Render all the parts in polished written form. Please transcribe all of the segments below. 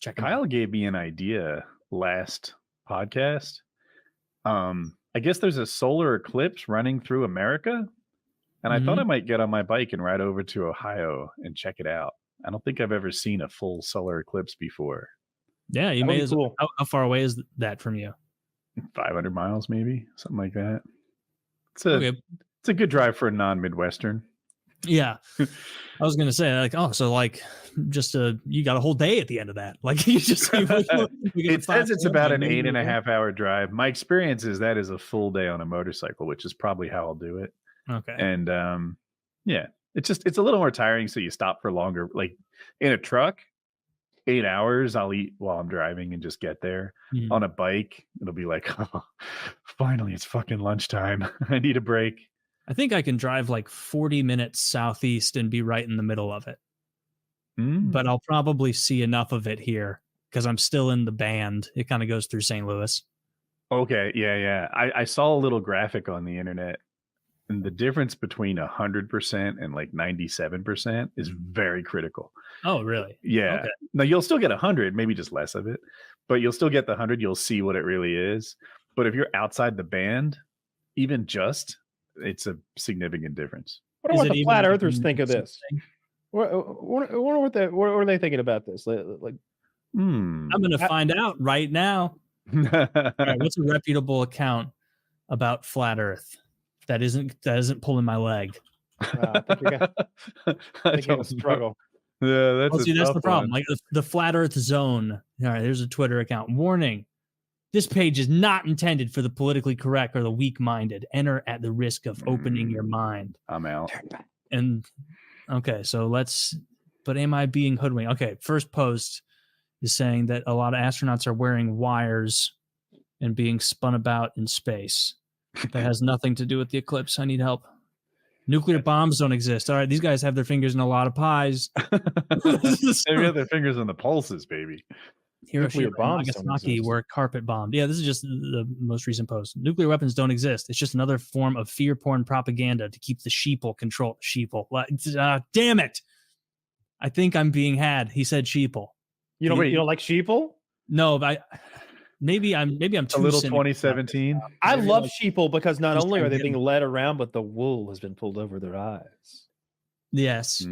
check them out. Kyle gave me an idea last podcast. I guess there's a solar eclipse running through America, and I thought I might get on my bike and ride over to Ohio and check it out. I don't think I've ever seen a full solar eclipse before. Yeah, you may as well. How far away is that from you? 500 miles, maybe something like that. It's a good drive for a non-Midwestern. Yeah, I was gonna say you got a whole day at the end of that. Like you just it says it's about an 8.5 hour drive. My experience is that is a full day on a motorcycle, which is probably how I'll do it. Okay, and yeah, it's a little more tiring, so you stop for longer. Like in a truck, 8 hours, I'll eat while I'm driving and just get there. On a bike, it'll be like, oh, finally, it's fucking lunchtime. I need a break. I think I can drive like 40 minutes southeast and be right in the middle of it. But I'll probably see enough of it here because I'm still in the band. It kind of goes through St. Louis. Okay, yeah. I saw a little graphic on the internet, and the difference between 100% and like 97% is very critical. Oh, really? Yeah. Okay. Now you'll still get 100, maybe just less of it, but you'll still get the 100. You'll see what it really is. But if you're outside the band, even just, it's a significant difference. I wonder what the flat earthers think of this. What are they thinking about this? Like, I'm going to find out right now. All right, what's a reputable account about flat Earth that isn't pulling my leg? I think you're gonna struggle. Yeah, that's the problem. Like the flat Earth zone. All right, there's a Twitter account. Warning. This page is not intended for the politically correct or the weak-minded. Enter at the risk of opening your mind. I'm out. And okay, but am I being hoodwinked? Okay, first post is saying that a lot of astronauts are wearing wires and being spun about in space. That has nothing to do with the eclipse. I need help. Nuclear bombs don't exist. All right, these guys have their fingers in a lot of pies. They have their fingers on the pulses, baby. Hiroshima and Nagasaki were carpet bombed. Yeah, this is just the most recent post. Nuclear weapons don't exist. It's just another form of fear porn propaganda to keep the sheeple controlled. Sheeple. Damn it. I think I'm being had. He said sheeple. You don't like sheeple? No, but maybe I'm too a little 2017. I love sheeple because not only are they being led around, but the wool has been pulled over their eyes. Yes.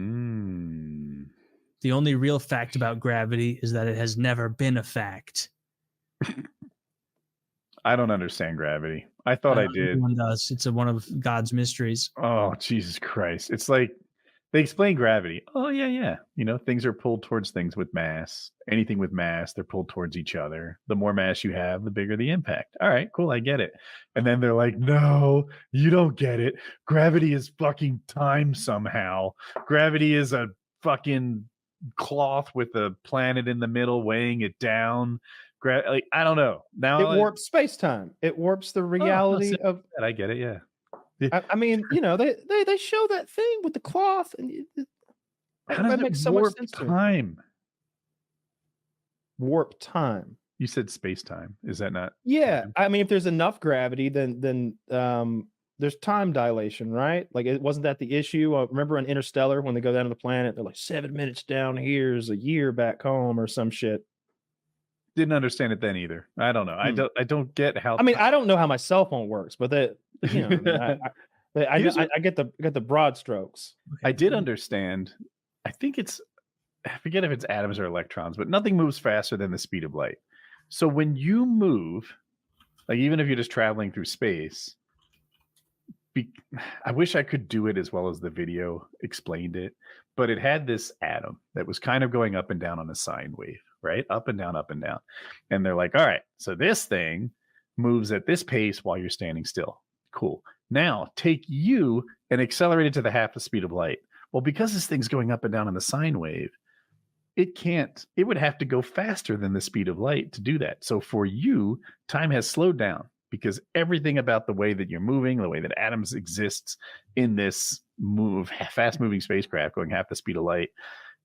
The only real fact about gravity is that it has never been a fact. I don't understand gravity. I thought I did. Everyone does. It's one of God's mysteries. Oh, Jesus Christ. It's like they explain gravity. Oh, yeah. You know, things are pulled towards things with mass. Anything with mass, they're pulled towards each other. The more mass you have, the bigger the impact. All right, cool. I get it. And then they're like, no, you don't get it. Gravity is fucking time somehow. Gravity is a fucking cloth with a planet in the middle weighing it down. Like, I don't know. Now it warps space-time. It warps the reality of. I get it. Yeah. I mean, you know, they show that thing with the cloth, and that makes so much sense. Warp time. You said space-time. Is that not? Yeah. Time? I mean, if there's enough gravity, then there's time dilation, right? Like, it wasn't that the issue. Remember in Interstellar when they go down to the planet, they're like 7 minutes down here is a year back home or some shit. Didn't understand it then either. I don't know. I don't get how. I mean, I don't know how my cell phone works, but I get the broad strokes. I did understand. I think I forget if it's atoms or electrons, but nothing moves faster than the speed of light. So when you move, like even if you're just traveling through space, I wish I could do it as well as the video explained it, but it had this atom that was kind of going up and down on a sine wave, right? Up and down, up and down. And they're like, all right, so this thing moves at this pace while you're standing still. Cool. Now take you and accelerate it to the half the speed of light. Well, because this thing's going up and down on the sine wave, it would have to go faster than the speed of light to do that. So for you, time has slowed down because everything about the way that you're moving, the way that atoms exists in this fast moving spacecraft going half the speed of light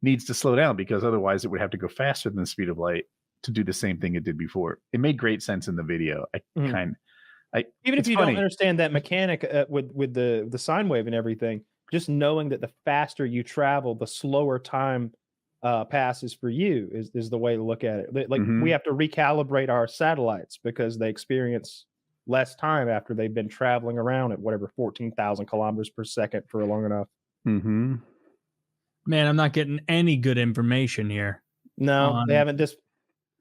needs to slow down, because otherwise it would have to go faster than the speed of light to do the same thing it did before. It made great sense in the video. Even if you don't understand that mechanic with the sine wave and everything, just knowing that the faster you travel, the slower time passes for you is the way to look at it. Like Mhm. we have to recalibrate our satellites because they experience less time after they've been traveling around at whatever 14,000 kilometers per second for long enough. Mhm. Man, I'm not getting any good information here. No, they haven't just.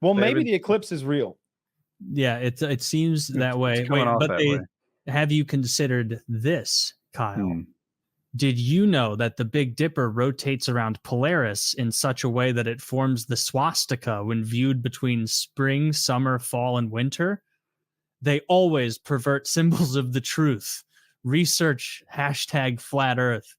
Well, They maybe haven't- the eclipse is real. Yeah, it seems that way. It's coming off but that way. have you considered this, Kyle? Hmm. Did you know that the Big Dipper rotates around Polaris in such a way that it forms the swastika when viewed between spring, summer, fall, and winter? They always pervert symbols of the truth. Research #flat Earth.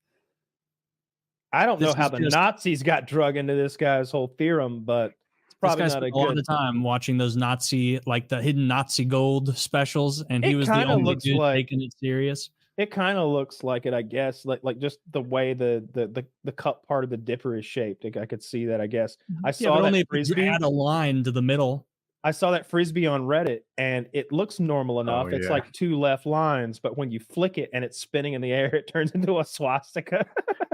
I don't know This how is the just- Nazis got drug into this guy's whole theorem, but it's probably this guy not a spent a lot good. of time watching those Nazi, like the hidden Nazi gold specials, and he It was the kinda only looks dude like- taking it serious. It kind of looks like it, I guess, like just the way the cup part of the dipper is shaped. I could see that. I guess I Yeah, saw but that only if you frisbee. add a line to the middle. I saw that frisbee on Reddit, and it looks normal enough. It's yeah. like 2 left lines, but when you flick it and it's spinning in the air, it turns into a swastika.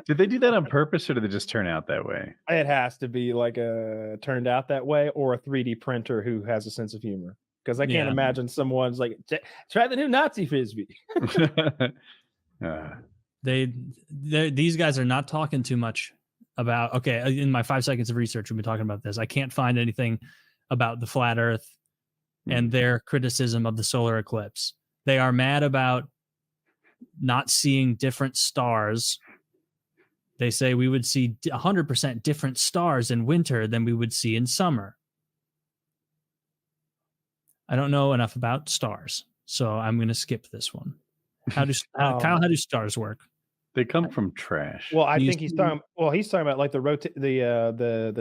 Did they do that on purpose, or did it just turn out that way? It has to be like turned out that way, or a 3D printer who has a sense of humor. Because I can't Yeah. imagine someone's like, try the new Nazi frisbee. These guys are not talking too much about. Okay, in my 5 seconds of research, we've been talking about this. I can't find anything about the flat Earth and their criticism of the solar eclipse. They are mad about not seeing different stars. They say we would see 100% different stars in winter than we would see in summer. I don't know enough about stars, so I'm going to skip this one. Kyle, how do stars work? They come from trash. Well, I Do you think he's talking. Well, he's talking about like the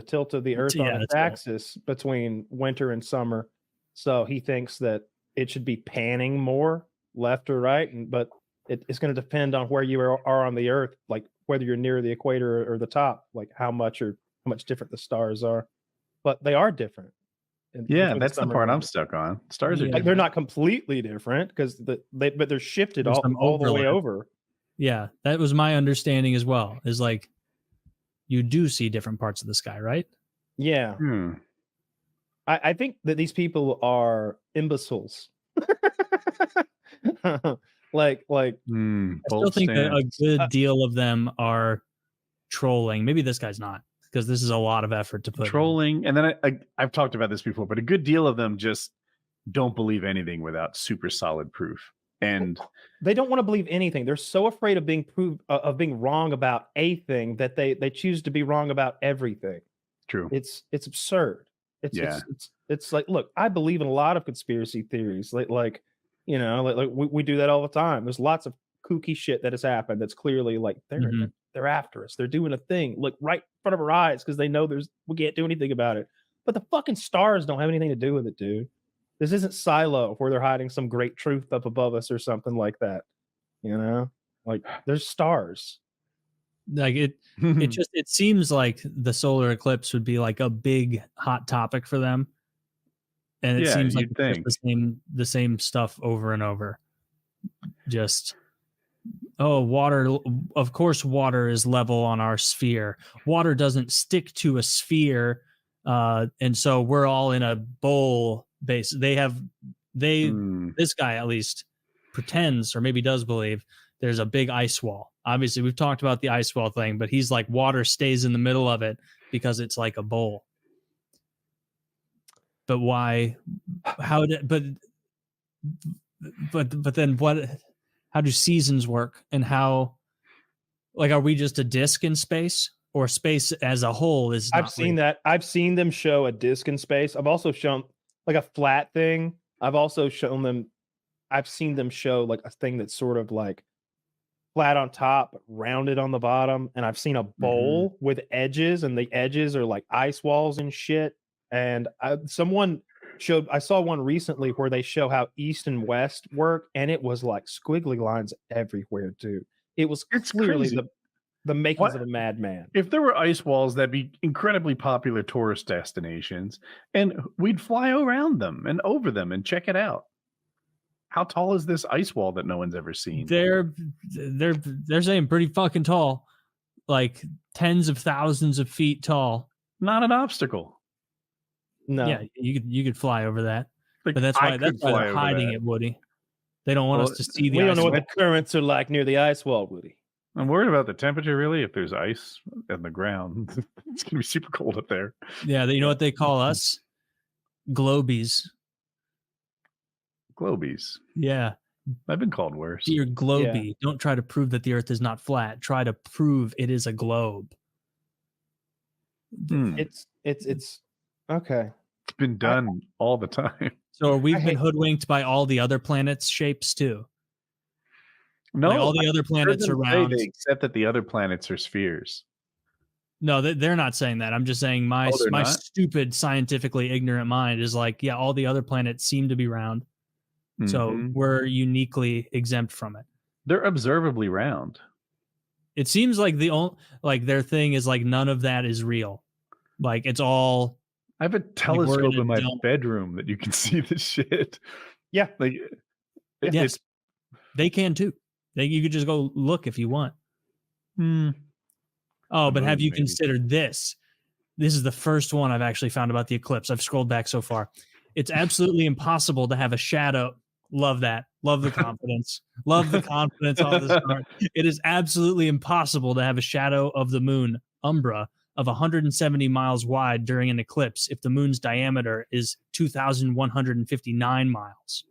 tilt of the Earth Yeah, on its the tilt. axis between winter and summer. So he thinks that it should be panning more left or right, but it's going to depend on where you are on the Earth, like whether you're near the equator or the top, like how much different the stars are. But they are different. Yeah, between that's the summer part and I'm winter. stuck on. Stars are Yeah. Like they're not completely different because but they're shifted There's all some the way overlap. over. Yeah, that was my understanding as well. Is like you do see different parts of the sky, right? Yeah. Hmm. I think that these people are imbeciles. like Hmm. I still Bold think that a stance. good deal of them are trolling. Maybe this guy's not, because this is a lot of effort to put in. Trolling, and then I've talked about this before, but a good deal of them just don't believe anything without super solid proof. And they don't want to believe anything. They're so afraid of being wrong about a thing that they choose to be wrong about everything. true. It's absurd. Yeah. It's like, look, I believe in a lot of conspiracy theories. Like we do that all the time. There's lots of kooky shit that has happened that's clearly like they're after us. They're doing a thing, look, right in front of our eyes because they know we can't do anything about it. But the fucking stars don't have anything to do with it, dude. This isn't Silo where they're hiding some great truth up above us or something like that. You know, like there's stars. Like it seems like the solar eclipse would be like a big hot topic for them, and it Yeah, seems like you'd it's think. just the same stuff over and over. Just water. Of course, water is level on our sphere. Water doesn't stick to a sphere, and so we're all in a bowl base. This guy at least pretends, or maybe does believe, there's a big ice wall. Obviously, we've talked about the ice wall thing, but he's like, water stays in the middle of it because it's like a bowl. But why? How did? But then what? How do seasons work? And how? Like, are we just a disc in space, or space as a whole is? I've seen that. I've seen them show a disc in space. I've also shown like a flat thing. I've also shown them. I've seen them show like a thing that's sort of like flat on top, rounded on the bottom, and I've seen a bowl with edges, and the edges are like ice walls and shit. And I saw one recently where they show how east and west work, and it was like squiggly lines everywhere, dude. It was clearly crazy. the makings of a madman. If there were ice walls, that'd be incredibly popular tourist destinations, and we'd fly around them and over them and check it out. How tall is this ice wall that no one's ever seen? They're saying pretty fucking tall, like tens of thousands of feet tall. Not an obstacle. No. Yeah, you could fly over that. Like, But that's I why could they're fly over hiding that. it, Woody. They don't want Well, us to see the We don't ice know what wall. the currents are like near the ice wall, Woody. I'm worried about the temperature, really. If there's ice in the ground, it's going to be super cold up there. Yeah, you know what they call us? Globies. Globies. Yeah. I've been called worse. Dear Globie, don't try to prove that the earth is not flat. Try to prove it is a globe. It's okay. It's been done all the time. So we've been hoodwinked by all the other planets' shapes too. No, Like all the other planets around. They accept that the other planets are spheres. No, they're not saying that. I'm just saying my not? stupid, scientifically ignorant mind is like, yeah, all the other planets seem to be round. So Mhm. we're uniquely exempt from it. They're observably round. It seems like their thing is like none of that is real. Like it's all. I have a telescope in my dome. bedroom that you can see this shit. Yeah. Like, Yes, they can too. You could just go look if you want. Oh, but have you considered this? This is the first one I've actually found about the eclipse. I've scrolled back so far. It's absolutely impossible to have a shadow. Love that. Love the confidence. Love the confidence on the start. It is absolutely impossible to have a shadow of the moon, umbra, of 170 miles wide during an eclipse if the moon's diameter is 2,159 miles.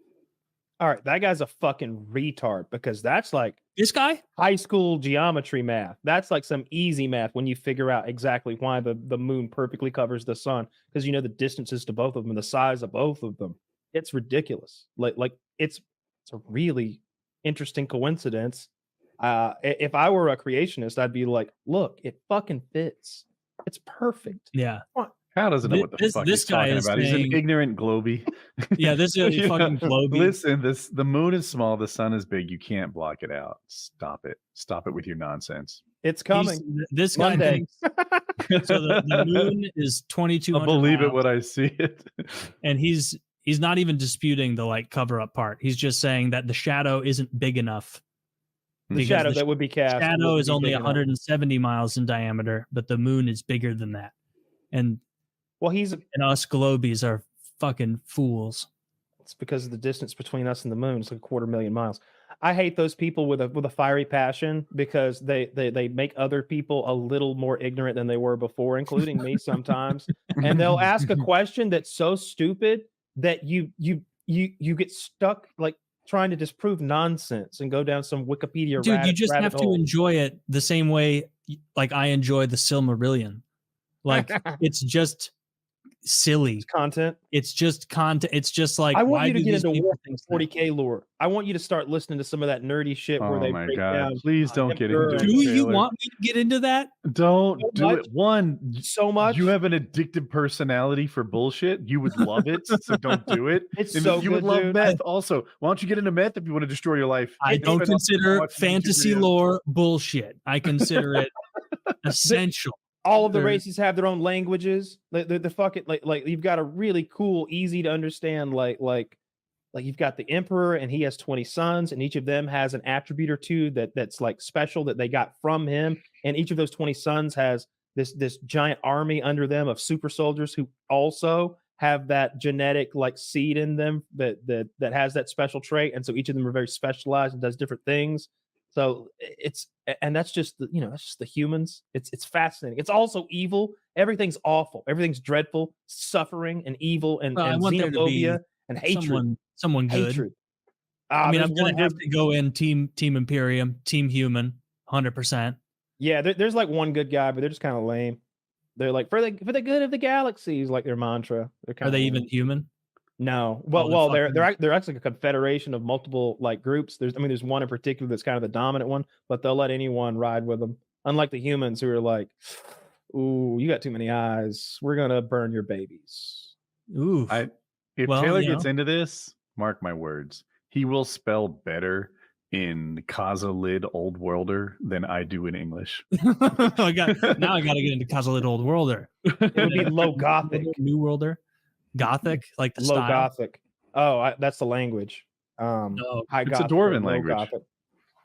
All right, that guy's a fucking retard because that's like this guy high school geometry math. That's like some easy math when you figure out exactly why the moon perfectly covers the sun because you know the distances to both of them and the size of both of them. It's ridiculous. Like it's a really interesting coincidence. If I were a creationist, I'd be like, look, it fucking fits. It's perfect. Yeah. How doesn't know what the fuck he's talking about? He's an ignorant globie. Yeah, this is a fucking globie. Listen, the moon is small, the sun is big. You can't block it out. Stop it. Stop it with your nonsense. It's coming. This guy thinks, so the moon is 2,200 I'll believe miles, it when I see it. And he's not even disputing the like cover up part. He's just saying that the shadow isn't big enough. The shadow that would be cast. Shadow is only 170 miles in diameter, but the moon is bigger than that. And us globies are fucking fools. It's because of the distance between us and the moon. It's like 250,000 miles. I hate those people with a fiery passion because they make other people a little more ignorant than they were before, including me sometimes. And they'll ask a question that's so stupid that you get stuck like trying to disprove nonsense and go down some Wikipedia. Dude, you just have to enjoy it the same way like I enjoy the Silmarillion. Like it's just silly content. It's just content. It's just like I want you to get into 40K lore. I want you to start listening to some of that nerdy shit where they break down. Please don't get into it. Do you want me to get into that? Don't do it. One, so much. You have an addictive personality for bullshit. You would love it, so don't do it. It's so you would love meth also. Why don't you get into meth if you want to destroy your life? I don't consider fantasy lore bullshit. I consider it essential. All of the races have their own languages. The fucking like you've got a really cool, easy to understand like you've got the emperor and he has 20 sons and each of them has an attribute or two that's like special that they got from him, and each of those 20 sons has this giant army under them of super soldiers who also have that genetic like seed in them that has that special trait, and so each of them are very specialized and does different things. So that's just that's just the humans. It's fascinating. It's also evil. Everything's awful. Everything's dreadful, suffering and evil and xenophobia and hatred. Someone good. Hatred. I mean, I'm gonna have to go in Team Imperium, Team Human, 100%. Yeah, there's like one good guy, but they're just kind of lame. They're like for the good of the galaxy is like their mantra. Are they even human? No. Well, they're actually a confederation of multiple like groups. There's one in particular that's kind of the dominant one, but they'll let anyone ride with them. Unlike the humans who are like, "Ooh, you got too many eyes. We're gonna burn your babies." Ooh. If Taylor gets into this, mark my words, he will spell better in Kazalid Old Worlder than I do in English. Now I got to get into Kazalid Old Worlder. It would be low Gothic, New Worlder. Gothic, like the low style. Gothic. Oh, that's the language. High it's Gothic, a dwarven language. Gothic.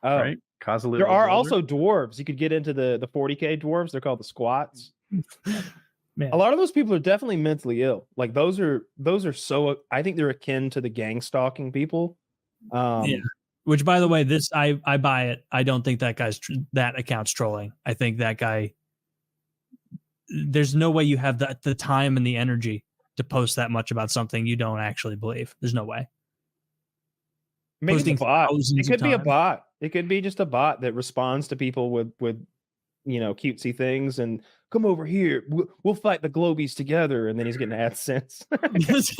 Oh, right? There are also dwarves. You could get into the 40K dwarves. They're called the squats. Man. A lot of those people are definitely mentally ill. Like those are so. I think they're akin to the gang stalking people. Yeah. Which, by the way, this I buy it. I don't think that that account's trolling. I think that guy. There's no way you have the time and the energy to post that much about something you don't actually believe. There's no way. Maybe it's a bot. It could be a time. bot. It could be just a bot that responds to people with cutesy things and come over here. We'll fight the Globies together, and then he's getting AdSense because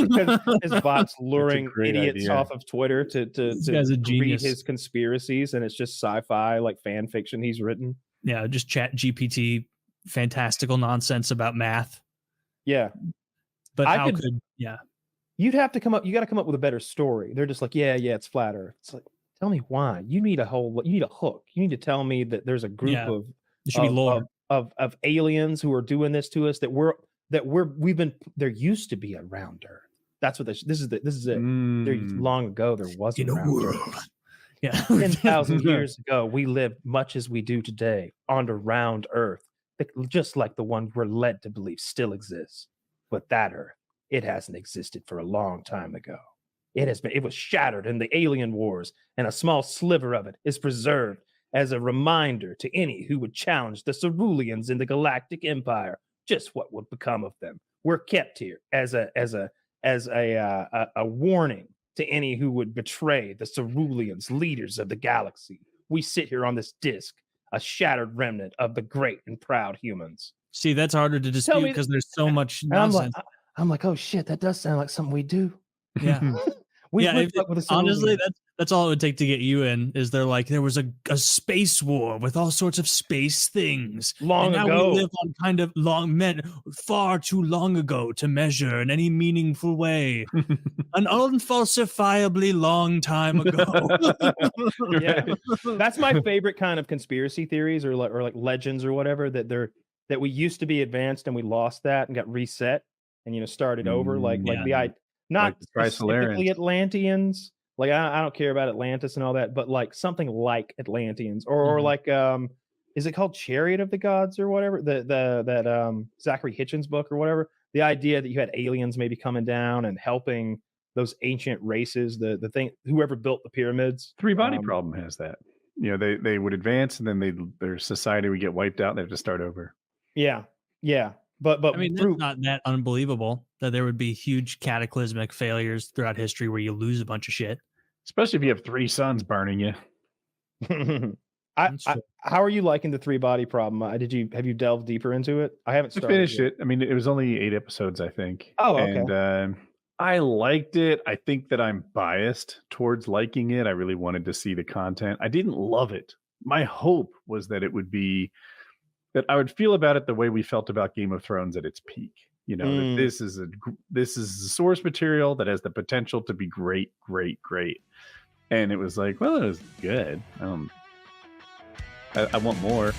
his bot's luring idiots off of Twitter to read his conspiracies, and it's just sci-fi like fan fiction he's written. Yeah, just chat GPT fantastical nonsense about math. Yeah, but you'd have to you got to come up with a better story. They're just like, yeah, it's flat Earth. It's like, tell me why. You need a hook. You need to tell me that there's a group of there should be lore of aliens who are doing this to us there used to be a round Earth. That's what this is it. Long ago there wasn't a round Earth. Yeah. 10,000 years ago, we lived much as we do today on a round Earth, just like the one we're led to believe still exists. But that Earth, it hasn't existed for a long time ago. It was shattered in the alien wars, and a small sliver of it is preserved as a reminder to any who would challenge the Ceruleans in the Galactic Empire. Just what would become of them? We're kept here as a warning to any who would betray the Ceruleans, leaders of the galaxy. We sit here on this disc, a shattered remnant of the great and proud humans. See, that's harder to dispute because there's so much nonsense. I'm like, oh shit, that does sound like something we do. Yeah. Honestly, that's all it would take to get you in. Is there like there was a space war with all sorts of space things long and ago? Now we live on kind of far too long ago to measure in any meaningful way. An unfalsifiably long time ago. Yeah, that's my favorite kind of conspiracy theories or like legends or whatever that we used to be advanced and we lost that and got reset and started over not like specifically Atlanteans. Like I don't care about Atlantis and all that, but like something like Atlanteans or like is it called Chariot of the Gods or whatever? That Zachary Hitchens book or whatever. The idea that you had aliens maybe coming down and helping those ancient races, the thing whoever built the pyramids. Three Body Problem has that. They would advance and then their society would get wiped out and they have to start over. Yeah. But I mean, that's not that unbelievable that there would be huge cataclysmic failures throughout history where you lose a bunch of shit. Especially if you have 3 suns burning you. How are you liking the 3 Body Problem? Have you delved deeper into it? I haven't started. I finished it. I mean, it was only 8 episodes, I think. Oh, okay. And I liked it. I think that I'm biased towards liking it. I really wanted to see the content. I didn't love it. My hope was that it would be that I would feel about it the way we felt about Game of Thrones at its peak. That this is the source material that has the potential to be great. And it was like, well, it was good. I want more.